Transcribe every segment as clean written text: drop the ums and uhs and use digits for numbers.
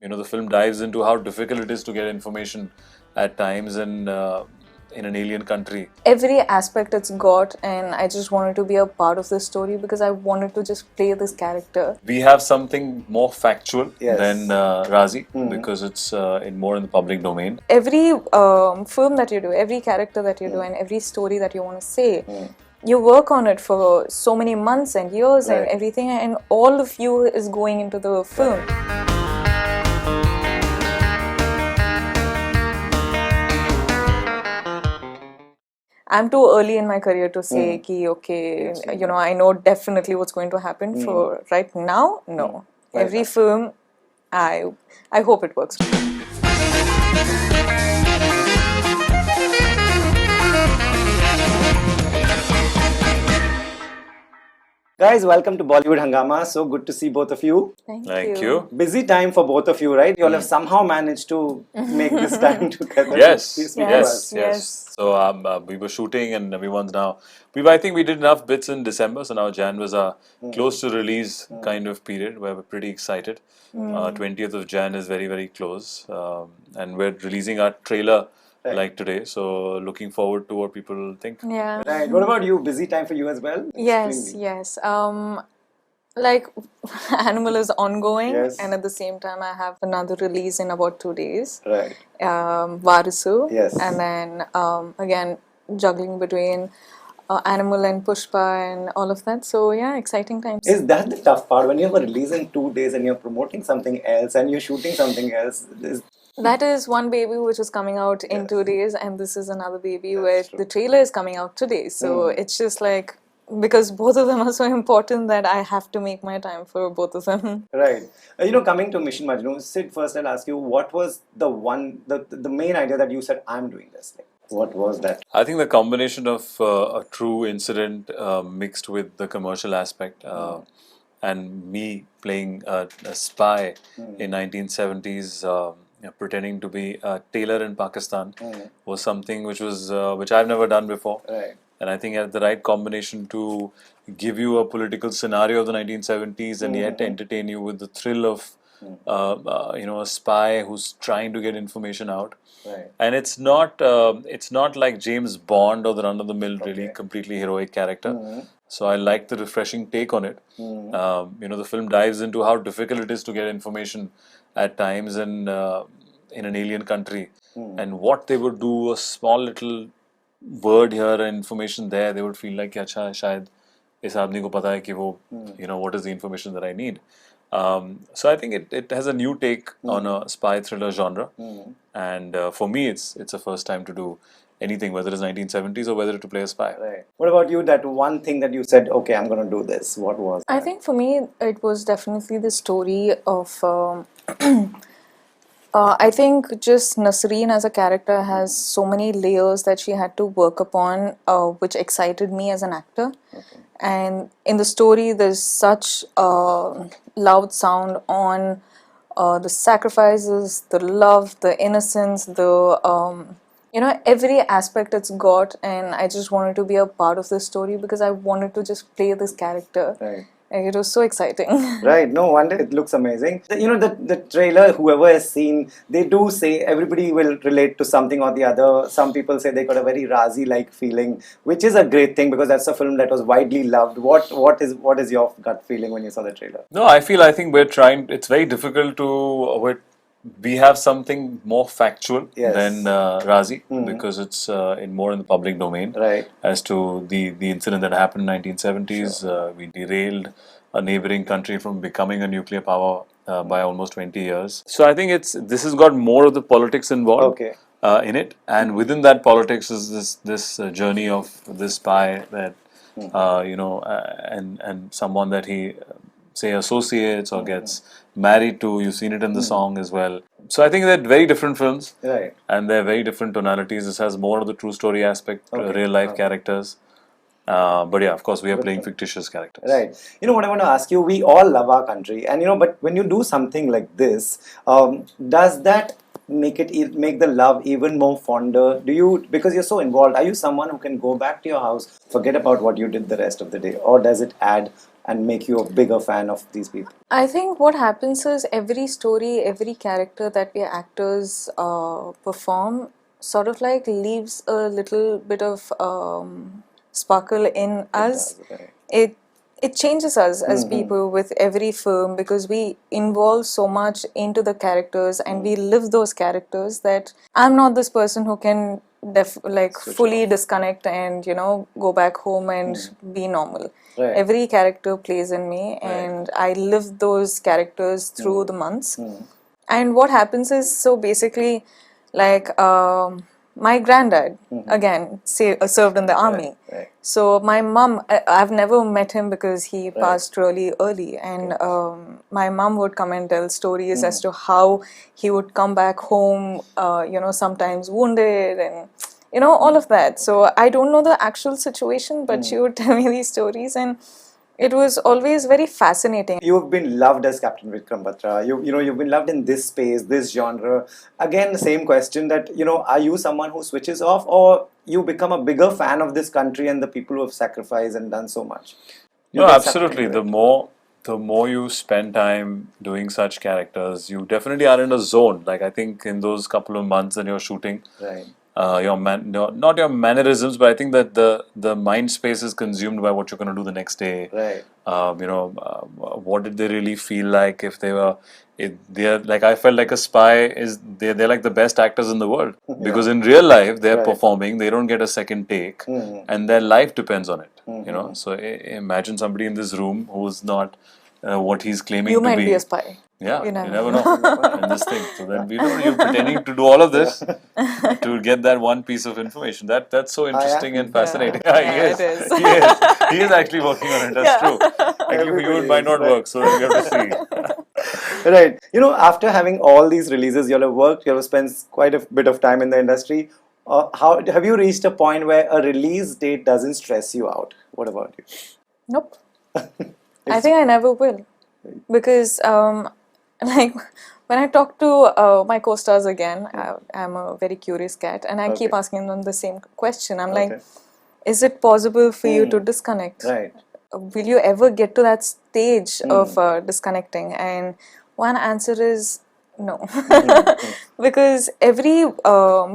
The film dives into how difficult it is to get information at times in an alien country. Every aspect it's got, and I just wanted to be a part of this story because I wanted to just play this character. We have something more factual Yes. than Razi because it's more in the public domain. Every film that you do, every character that you do, and every story that you want to say, you work on it for so many months and years and everything, and all of you is going into the film. I'm too early in my career to say ki okay, I know definitely what's going to happen. For right now, no. Every film, I hope it works. Guys, welcome to Bollywood Hungama. So good to see both of you. Thank you. Busy time for both of you, right? You all have somehow managed to make this time together. Yes, Please speak to us. Yes. So we were shooting and everyone's now. I think we did enough bits in December, so now Jan was our close to release kind of period where we're pretty excited. 20th of Jan is very, very close. And we're releasing our trailer like today, so looking forward to what people think. Yeah. Right. What about you? Busy time for you as well? Yes. Like Animal is ongoing, and at the same time I have another release in about 2 days. Right. Varisu. Yes. And then again juggling between Animal and Pushpa and all of that. So yeah, exciting times. Is that the tough part when you have a release in 2 days and you're promoting something else and you're shooting something else? That is one baby which is coming out in 2 days, and this is another baby where the trailer is coming out today. So it's just like, because both of them are so important that I have to make my time for both of them. Right. Coming to Mission Majnu, Sid, first I'll ask you, what was the main idea that you said, I'm doing this? Like, what was that? I think the combination of a true incident mixed with the commercial aspect and me playing a spy in 1970s, pretending to be a tailor in Pakistan was something which I've never done before. Right. And I think had the right combination to give you a political scenario of the 1970s and yet entertain you with the thrill of a spy who's trying to get information out. Right. And it's not like James Bond or the run-of-the-mill really completely heroic character. So I like the refreshing take on it. The film dives into how difficult it is to get information at times in an alien country, and what they would do, a small little word here and information there, they would feel like अच्छा शायद इस आदमी को पता है कि वो what is the information that I need. So I think it has a new take on a spy thriller genre, and for me it's a first time to do anything, whether it's 1970s or whether to play a spy. Right. What about you? That one thing that you said, okay, I'm going to do this. What was that? I think for me it was definitely the story of I think just Nasreen as a character has so many layers that she had to work upon, which excited me as an actor. And in the story, there's such loud sound on the sacrifices, the love, the innocence, the every aspect it's got, and I just wanted to be a part of this story because I wanted to just play this character. Right. And it was so exciting. Right, no wonder it looks amazing. The trailer, whoever has seen, they do say everybody will relate to something or the other. Some people say they got a very Razi-like feeling, which is a great thing because that's a film that was widely loved. What is your gut feeling when you saw the trailer? No, I think we're trying. It's very difficult to. We have something more factual than Razi because it's more in the public domain. Right. As to the incident that happened in 1970s, we derailed a neighboring country from becoming a nuclear power by almost 20 years. So I think this has got more of the politics involved in it, and within that politics is this journey of this spy that and someone that he say associates or gets married to. You've seen it in the song as well. So I think they're very different films, right? And they're very different tonalities. This has more of the true story aspect, real life characters. But yeah, of course, we are playing fictitious characters. Right. What I want to ask you, we all love our country, and but when you do something like this, does that make the love even more fonder? Do you, because you're so involved, are you someone who can go back to your house, forget about what you did the rest of the day, or does it add and make you a bigger fan of these people? I think what happens is every story, every character that we actors perform sort of like leaves a little bit of sparkle in us. does, right. It changes us as people with every film because we involve so much into the characters and we live those characters that I'm not this person who can fully disconnect and go back home and be normal. Right. Every character plays in me and I live those characters through the months. And what happens is, so basically, like my granddad again served in the army. Right. So my mom, I've never met him because he passed really early, and my mom would come and tell stories as to how he would come back home, sometimes wounded and all of that. So I don't know the actual situation, but she would tell me these stories, and it was always very fascinating. You've been loved as Captain Vikram Batra. You've been loved in this space, this genre. Again, the same question that, are you someone who switches off, or you become a bigger fan of this country and the people who have sacrificed and done so much? No, absolutely. The more you spend time doing such characters, you definitely are in a zone. Like, I think in those couple of months that you're shooting, Right. not your mannerisms, but I think that the mind space is consumed by what you're going to do the next day. Right. What did they really feel like if they were? They're like, I felt like a spy they're like the best actors in the world because in real life they're performing, they don't get a second take, and their life depends on it. So imagine somebody in this room who's not what he's claiming You to might be. be a spy. Yeah, you never know in this thing. So then you're pretending to do all of this to get that one piece of information. That's so interesting and fascinating. Yeah, it is. He is actually working on it. That's true. Actually, for you it might not work. So we have to see. Right. After having all these releases, you'll have worked, you'll have spent quite a bit of time in the industry. How have you reached a point where a release date doesn't stress you out? What about you? Nope. I think I never will, because like when I talk to my co-stars again, I'm a very curious cat, and I keep asking them the same question. I'm like, is it possible for you to disconnect? Right. Will you ever get to that stage of disconnecting? And one answer is no. Because every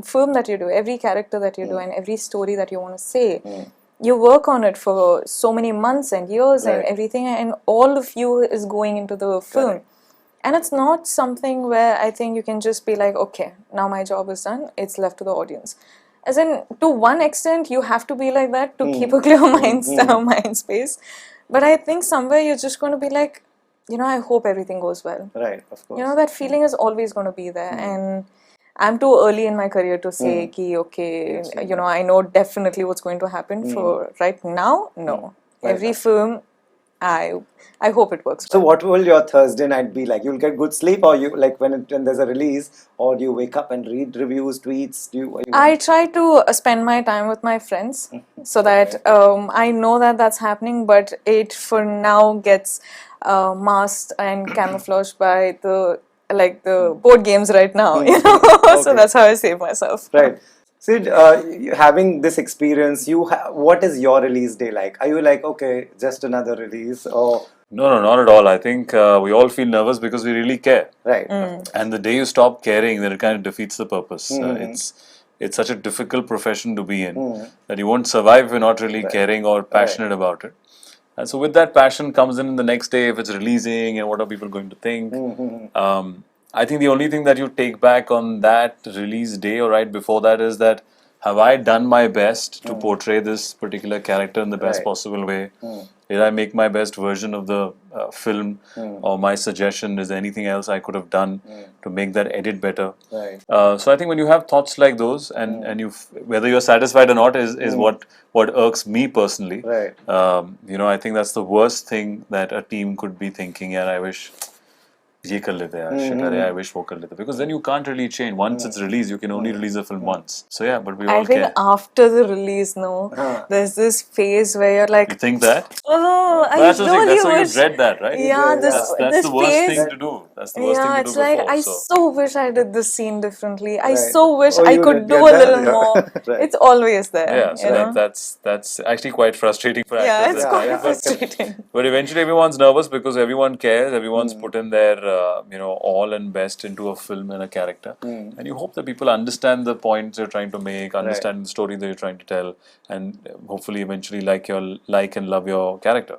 film that you do, every character that you do, and every story that you want to say, you work on it for so many months and years and everything, and all of you is going into the film. And it's not something where I think you can just be like, okay, now my job is done, it's left to the audience. As in, to one extent, you have to be like that to keep a clear mind space. But I think somewhere you're just going to be like, I hope everything goes well. Right, of course. That feeling is always going to be there. And I'm too early in my career to say, okay, I know definitely what's going to happen. For right now, no. Every film, I hope it works. So what will your Thursday night be like? You'll get good sleep, or you like when there's a release, or do you wake up and read reviews, tweets? I try to spend my time with my friends so that I know that that's happening, but it for now gets masked and camouflaged by the board games right now. So that's how I save myself. Right. Sid, having this experience, what is your release day like? Are you like, okay, just another release, or? No, not at all. I think we all feel nervous because we really care. Right. And the day you stop caring, then it kind of defeats the purpose. It's such a difficult profession to be in that you won't survive if you're not really caring or passionate about it. And so with that passion comes in the next day if it's releasing and what are people going to think. I think the only thing that you take back on that release day or right before that is that have I done my best to portray this particular character in the best possible way? Did I make my best version of the film, or my suggestion? Is there anything else I could have done to make that edit better? Right. So I think when you have thoughts like those, and whether you're satisfied or not is what irks me personally. Right. I think that's the worst thing that a team could be thinking. And I wish. ये कर लेते हैं shit अरे I wish वो कर लेते because then you can't really change once it's released you can only release a film once so yeah but we all care. I think after the release there's this phase where you're like you think that I that's the thing really that's why you wish dread that right yeah this that's the worst phase, thing to do That's the worst thing Yeah, to it's do like before. I So so wish I did this scene differently. I Right. so wish Oh, I you could did do get a that? little Yeah. more. Right. It's always there, yeah, so you know. that's actually quite frustrating for Yeah, actors. it's and quite yeah, I can- frustrating. But eventually, everyone's nervous because everyone cares. Everyone's Hmm. put in their, all and best into a film and a character, and you hope that people understand the points you're trying to make, understand the story that you're trying to tell, and hopefully, eventually, like and love your character.